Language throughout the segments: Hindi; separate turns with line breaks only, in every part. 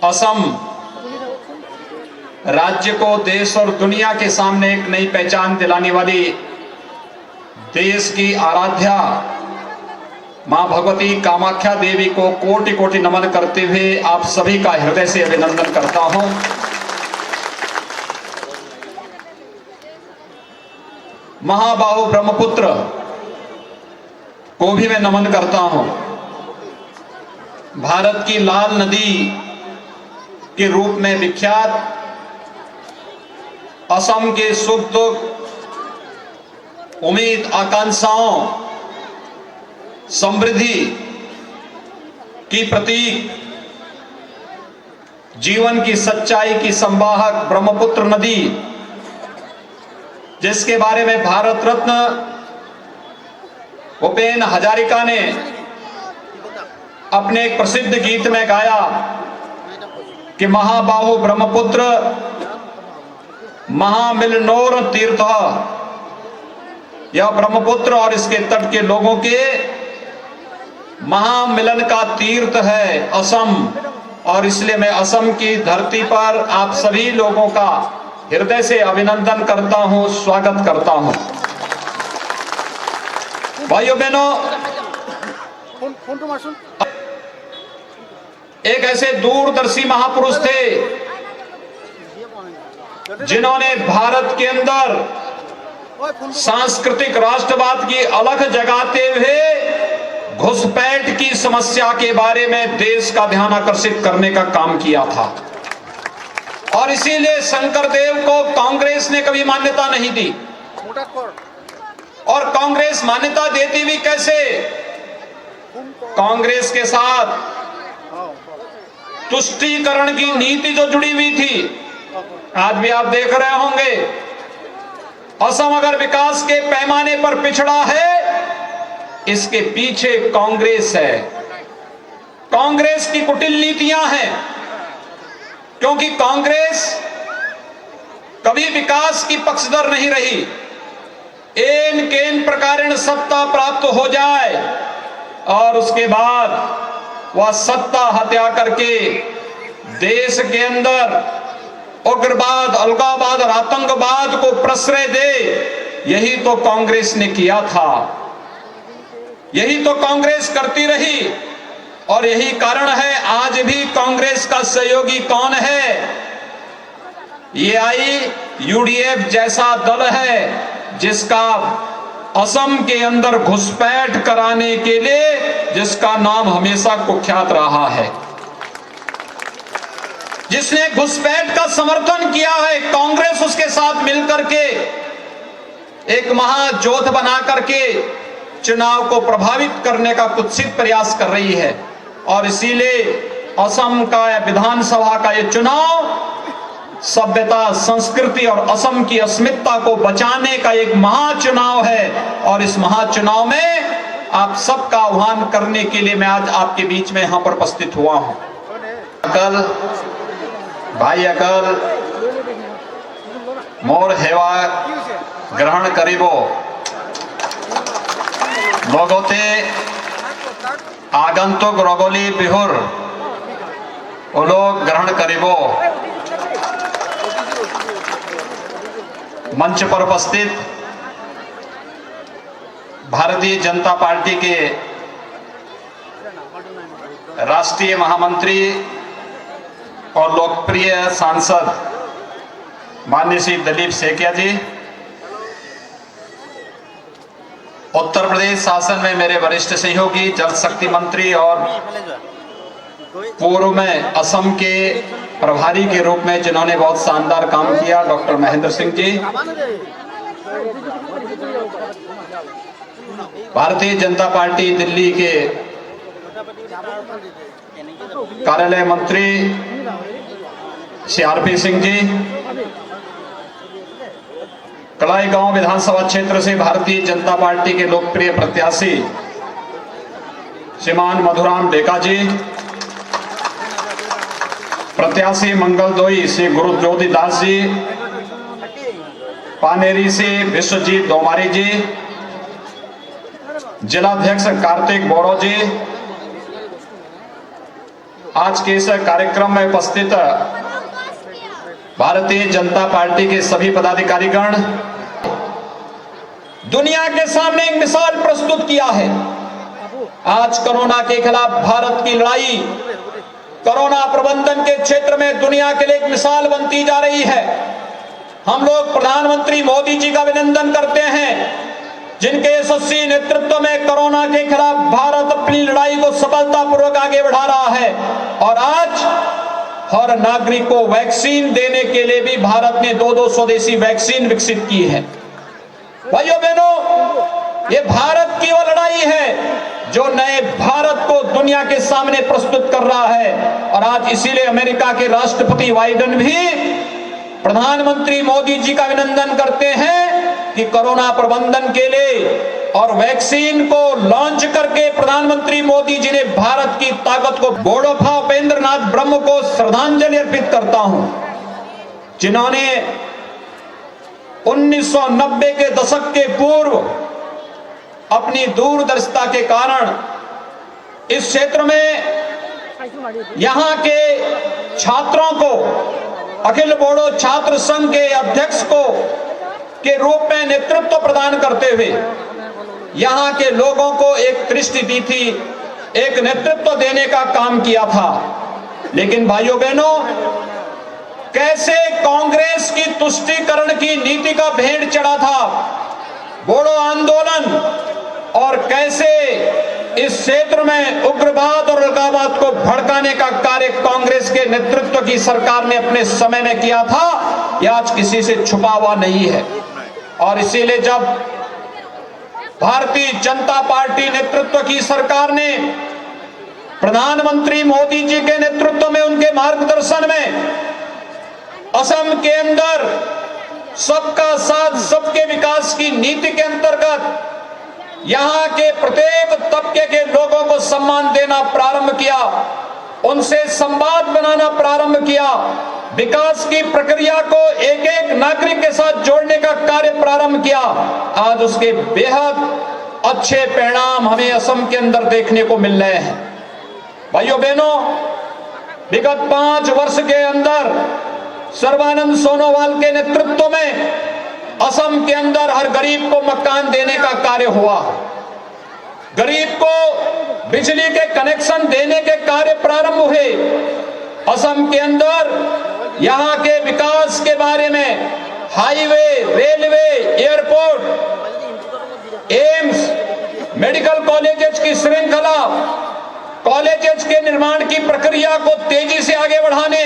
असम राज्य को देश और दुनिया के सामने एक नई पहचान दिलाने वाली देश की आराध्या मां भगवती कामाख्या देवी को कोटि कोटि नमन करते हुए आप सभी का हृदय से अभिनंदन करता हूं। महाबाहु ब्रह्मपुत्र को भी मैं नमन करता हूं। भारत की लाल नदी के रूप में विख्यात असम के सुख दुख, उम्मीद, आकांक्षाओं, समृद्धि की प्रतीक, जीवन की सच्चाई की संवाहक ब्रह्मपुत्र नदी, जिसके बारे में भारत रत्न भूपेन हजारिका ने अपने एक प्रसिद्ध गीत में गाया कि महाबाहु ब्रह्मपुत्र महामिलनोर तीर्थ, यह ब्रह्मपुत्र और इसके तट के लोगों के महामिलन का तीर्थ है असम। और इसलिए मैं असम की धरती पर आप सभी लोगों का हृदय से अभिनंदन करता हूं, स्वागत करता हूं। भाइयों बहनों, एक ऐसे दूरदर्शी महापुरुष थे जिन्होंने भारत के अंदर सांस्कृतिक राष्ट्रवाद की अलख जगाते हुए घुसपैठ की समस्या के बारे में देश का ध्यान आकर्षित करने का काम किया था। और इसीलिए शंकरदेव को कांग्रेस ने कभी मान्यता नहीं दी। और कांग्रेस मान्यता देती भी कैसे? कांग्रेस के साथ तुष्टीकरण की नीति जो जुड़ी हुई थी, आज भी आप देख रहे होंगे असम अगर विकास के पैमाने पर पिछड़ा है, इसके पीछे कांग्रेस है। कांग्रेस की कुटिल नीतियां हैं, क्योंकि कांग्रेस कभी विकास की पक्षधर नहीं रही। एन केन प्रकारेण सत्ता प्राप्त हो जाए और उसके बाद वह सत्ता हत्या करके देश के अंदर उग्रवाद, अलगाववाद और आतंकवाद को प्रश्रय दे, यही तो कांग्रेस ने किया था, यही तो कांग्रेस करती रही। और यही कारण है आज भी कांग्रेस का सहयोगी कौन है? ये यूडीएफ जैसा दल है जिसका असम के अंदर घुसपैठ कराने के लिए जिसका नाम हमेशा कुख्यात रहा है, जिसने घुसपैठ का समर्थन किया है। कांग्रेस उसके साथ मिलकर के एक महाजोथ बना करके चुनाव को प्रभावित करने का कुत्सित प्रयास कर रही है। और इसीलिए असम का विधानसभा का ये चुनाव सभ्यता, संस्कृति और असम की अस्मिता को बचाने का एक महाचुनाव है। और इस महाचुनाव में आप सबका आह्वान करने के लिए मैं आज आपके बीच में यहां पर उपस्थित हुआ हूं। अकल भाई, अकल मोर हेवा ग्रहण करीबो लोगोते आगंतुक रगोली बिहुर वो लोग ग्रहण करीबो। मंच पर उपस्थित भारतीय जनता पार्टी के राष्ट्रीय महामंत्री और लोकप्रिय सांसद माननीय श्री दिलीप सेकिया जी, उत्तर प्रदेश शासन में मेरे वरिष्ठ सहयोगी जल शक्ति मंत्री और पूर्व में असम के प्रभारी के रूप में जिन्होंने बहुत शानदार काम किया, डॉक्टर महेंद्र सिंह जी, भारतीय जनता पार्टी दिल्ली के कार्यालय मंत्री श्री आरपी सिंह जी, कलाई गांव विधानसभा क्षेत्र से भारतीय जनता पार्टी के लोकप्रिय प्रत्याशी श्रीमान मधुराम डेका जी, प्रत्याशी मंगलदोई से गुरु ज्योति दास जी, पानेरी से विश्वजीत दोमारी जी, जिलाध्यक्ष कार्तिक बोरो जी, आज के इस कार्यक्रम में उपस्थित भारतीय जनता पार्टी के सभी पदाधिकारीगण, दुनिया के सामने एक मिसाल प्रस्तुत किया है। आज कोरोना के खिलाफ भारत की लड़ाई कोरोना प्रबंधन के क्षेत्र में दुनिया के लिए एक मिसाल बनती जा रही है। हम लोग प्रधानमंत्री मोदी जी का अभिनंदन करते हैं, जिनके यशस्वी नेतृत्व में कोरोना के खिलाफ भारत अपनी लड़ाई को सफलतापूर्वक आगे बढ़ा रहा है। और आज हर नागरिक को वैक्सीन देने के लिए भी भारत ने 2 स्वदेशी वैक्सीन विकसित की है। भाइयों बहनों, ये भारत की वो लड़ाई है जो नए भारत को दुनिया के सामने प्रस्तुत कर रहा है। और आज इसीलिए अमेरिका के राष्ट्रपति बाइडेन भी प्रधानमंत्री मोदी जी का अभिनंदन करते हैं कि कोरोना प्रबंधन के लिए और वैक्सीन को लॉन्च करके प्रधानमंत्री मोदी जी ने भारत की ताकत को बोडोफा उपेंद्र नाथ ब्रह्म को श्रद्धांजलि अर्पित करता हूं, जिन्होंने 1990 के दशक के पूर्व अपनी दूरदर्शिता के कारण इस क्षेत्र में यहां के छात्रों को अखिल बोडो छात्र संघ के अध्यक्ष को के रूप में नेतृत्व प्रदान करते हुए यहां के लोगों को एक दृष्टि दी थी, एक नेतृत्व देने का काम किया था। लेकिन भाइयों बहनों, कैसे कांग्रेस की तुष्टीकरण की नीति का भेंट चढ़ा था बोडो आंदोलन, और कैसे इस क्षेत्र में उग्रवाद और अलगाववाद को भड़काने का कार्य कांग्रेस के नेतृत्व की सरकार ने अपने समय में किया था, यह आज किसी से छुपा हुआ नहीं है। और इसीलिए जब भारतीय जनता पार्टी नेतृत्व की सरकार ने प्रधानमंत्री मोदी जी के नेतृत्व में, उनके मार्गदर्शन में असम के अंदर सबका साथ सबके विकास की नीति के अंतर्गत यहां के प्रत्येक तबके के लोगों को सम्मान देना प्रारंभ किया, उनसे संवाद बनाना प्रारंभ किया, विकास की प्रक्रिया को एक एक नागरिक के साथ जोड़ने का कार्य प्रारंभ किया। आज उसके बेहद अच्छे परिणाम हमें असम के अंदर देखने को मिल रहे हैं। भाइयों बहनों, विगत 5 वर्ष के अंदर सर्बानंद सोनोवाल के नेतृत्व में असम के अंदर हर गरीब को मकान देने का कार्य हुआ, गरीब को बिजली के कनेक्शन देने के कार्य प्रारंभ हुए। असम के अंदर यहां के विकास के बारे में highway, railway, airport, AIIMS, medical colleges की श्रृंखला, कॉलेजेस के निर्माण की प्रक्रिया को तेजी से आगे बढ़ाने,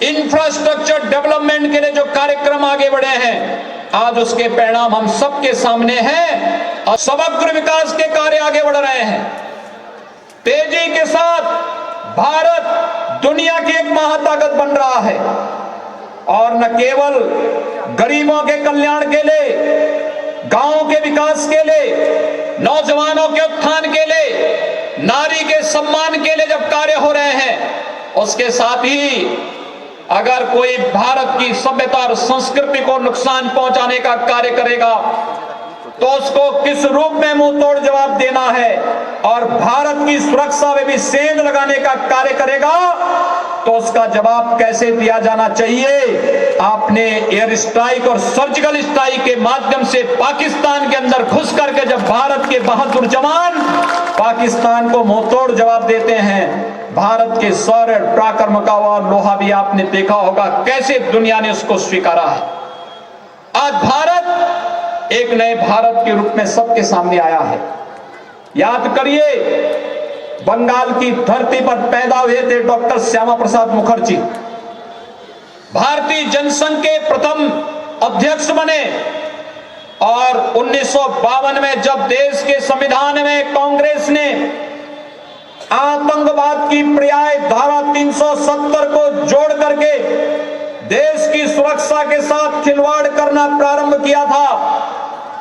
इंफ्रास्ट्रक्चर डेवलपमेंट के लिए जो कार्यक्रम आगे बढ़े हैं, आज उसके परिणाम हम सबके सामने हैं और समग्र विकास के कार्य आगे बढ़ रहे हैं। तेजी के साथ भारत दुनिया की एक महाताकत बन रहा है, और न केवल गरीबों के कल्याण के लिए, गांवों के विकास के लिए, नौजवानों के उत्थान के लिए, नारी के सम्मान के लिए जब कार्य हो रहे हैं, उसके साथ ही अगर कोई भारत की सभ्यता और संस्कृति को नुकसान पहुंचाने का कार्य करेगा तो उसको किस रूप में मुंह तोड़ जवाब देना है, और भारत की सुरक्षा में भी सेंध लगाने का कार्य करेगा तो उसका जवाब कैसे दिया जाना चाहिए। आपने एयर स्ट्राइक और सर्जिकल स्ट्राइक के माध्यम से पाकिस्तान के अंदर घुस करके जब भारत के बहादुर जवान पाकिस्तान को मुंह तोड़ जवाब देते हैं, भारत के शौर्य पराक्रम का और लोहा भी आपने देखा होगा कैसे दुनिया ने उसको स्वीकारा है। आज भारत एक नए भारत के रूप में सबके सामने आया है। याद करिए, बंगाल की धरती पर पैदा हुए थे डॉक्टर श्यामा प्रसाद मुखर्जी, भारतीय जनसंघ के प्रथम अध्यक्ष बने, और 1952 में जब देश के संविधान में कांग्रेस ने आतंकवाद की पर्याय धारा 370 को जोड़ करके देश की सुरक्षा के साथ खिलवाड़ करना प्रारंभ किया था,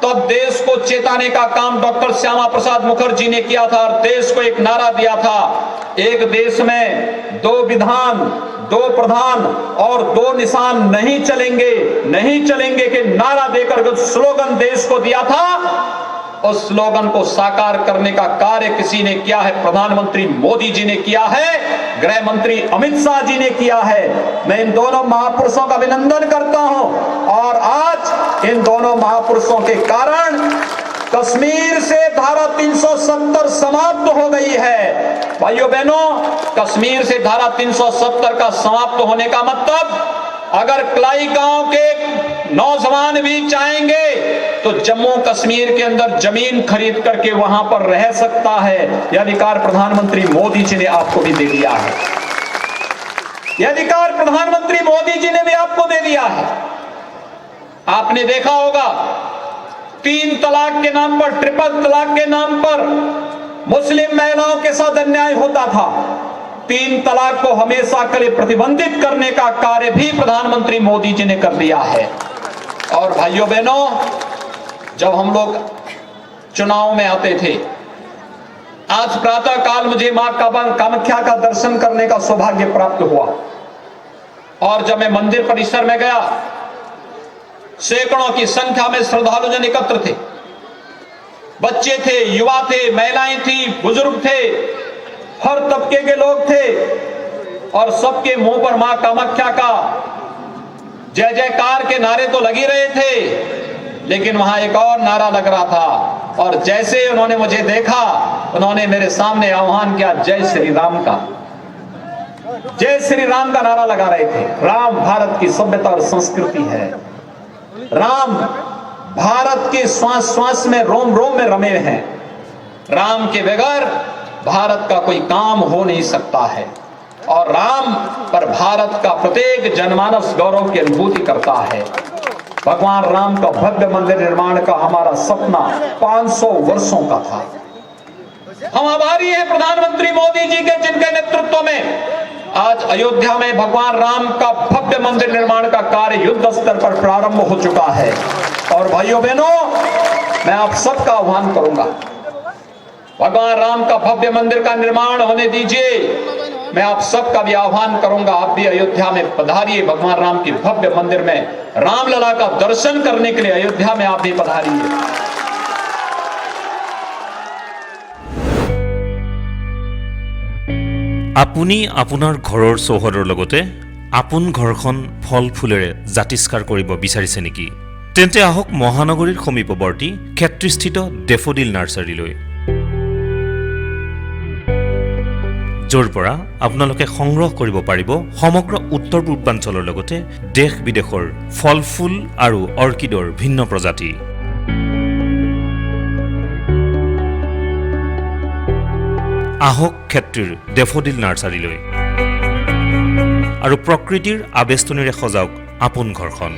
तब देश को चेताने का काम डॉक्टर श्यामा प्रसाद मुखर्जी ने किया था और देश को एक नारा दिया था, एक देश में 2 विधान, 2 प्रधान और 2 निशान नहीं चलेंगे, नहीं चलेंगे के नारा देकर स्लोगन देश को दिया था। उस स्लोगन को साकार करने का कार्य किसी ने किया है, प्रधानमंत्री मोदी जी ने किया है, गृह मंत्री अमित शाह जी ने किया है। मैं इन दोनों महापुरुषों का अभिनंदन करता हूं और आज इन दोनों महापुरुषों के कारण कश्मीर से धारा 370 समाप्त हो गई है। भाइयों बहनों, कश्मीर से धारा 370 का समाप्त होने का मतलब, अगर कलाई गांव के नौजवान भी चाहेंगे तो जम्मू कश्मीर के अंदर जमीन खरीद करके वहां पर रह सकता है। यह अधिकार प्रधानमंत्री मोदी जी ने आपको भी दे दिया है। यह अधिकार प्रधानमंत्री मोदी जी ने भी आपको दे दिया है। आपने देखा होगा 3 तलाक के नाम पर, ट्रिपल तलाक के नाम पर मुस्लिम महिलाओं के साथ अन्याय होता था। 3 तलाक को हमेशा के लिए प्रतिबंधित करने का कार्य भी प्रधानमंत्री मोदी जी ने कर दिया है। और भाइयों बहनों, जब हम लोग चुनाव में आते थे, आज प्रातः काल मुझे मां कामाख्या का दर्शन करने का सौभाग्य प्राप्त हुआ और जब मैं मंदिर परिसर में गया, सैकड़ों की संख्या में श्रद्धालुजन एकत्र थे। बच्चे थे, युवा थे, महिलाएं थी, बुजुर्ग थे, हर तबके के लोग थे और सबके मुंह पर मां कामाख्या का जय जयकार के नारे तो लग ही रहे थे, लेकिन वहां एक और नारा लग रहा था। और जैसे उन्होंने मुझे देखा, उन्होंने मेरे सामने आह्वान किया, जय श्री राम का, जय श्री राम का नारा लगा रहे थे। राम भारत की सभ्यता और संस्कृति है। राम भारत के श्वास श्वास में, रोम रोम में रमे हैं। राम के बगैर भारत का कोई काम हो नहीं सकता है और राम पर भारत का प्रत्येक जनमानस गौरव की अनुभूति करता है। भगवान राम का भव्य मंदिर निर्माण का हमारा सपना 500 वर्षों का था। हम आभारी हैं प्रधानमंत्री मोदी जी के, जिनके नेतृत्व में आज अयोध्या में भगवान राम का भव्य मंदिर निर्माण का कार्य युद्ध स्तर पर प्रारंभ हो चुका है। और भाइयों बहनों, मैं आप सबका आह्वान करूंगा, भगवान राम का भव्य मंदिर का निर्माण होने दीजिए। मैं आप सबका भी आह्वान करूंगा, आप भी अयोध्या में पधारिए। भगवान राम की भव्य मंदिर में रामलला का दर्शन करने के लिए अयोध्या में आप भी पधारिए।
আপুনি আপোনাৰ ঘৰৰ চৌহদৰ লগতে আপোন ঘৰখন ফল ফুলেৰে জাতিষ্কাৰ কৰিব বিচাৰিছে নেকি? তেন্তে আহক মহানগৰীৰ সমীপৱৰ্তী ক্ষেত্ৰীস্থিত ডেফোডিল নাৰ্চাৰীলৈ, য'ৰ পৰা আপোনালোকে সংগ্ৰহ কৰিব পাৰিব সমগ্ৰ উত্তৰ পূৰ্বাঞ্চলৰ লগতে দেশ বিদেশৰ ফল ফুল আৰু অৰ্কিডৰ ভিন্ন প্ৰজাতি। আহক ক্ষেত্ৰীৰ ডেফোডিল নাৰ্চাৰীলৈ আৰু প্ৰকৃতিৰ আবেষ্টনীৰে সজাওক আপোন ঘৰখন।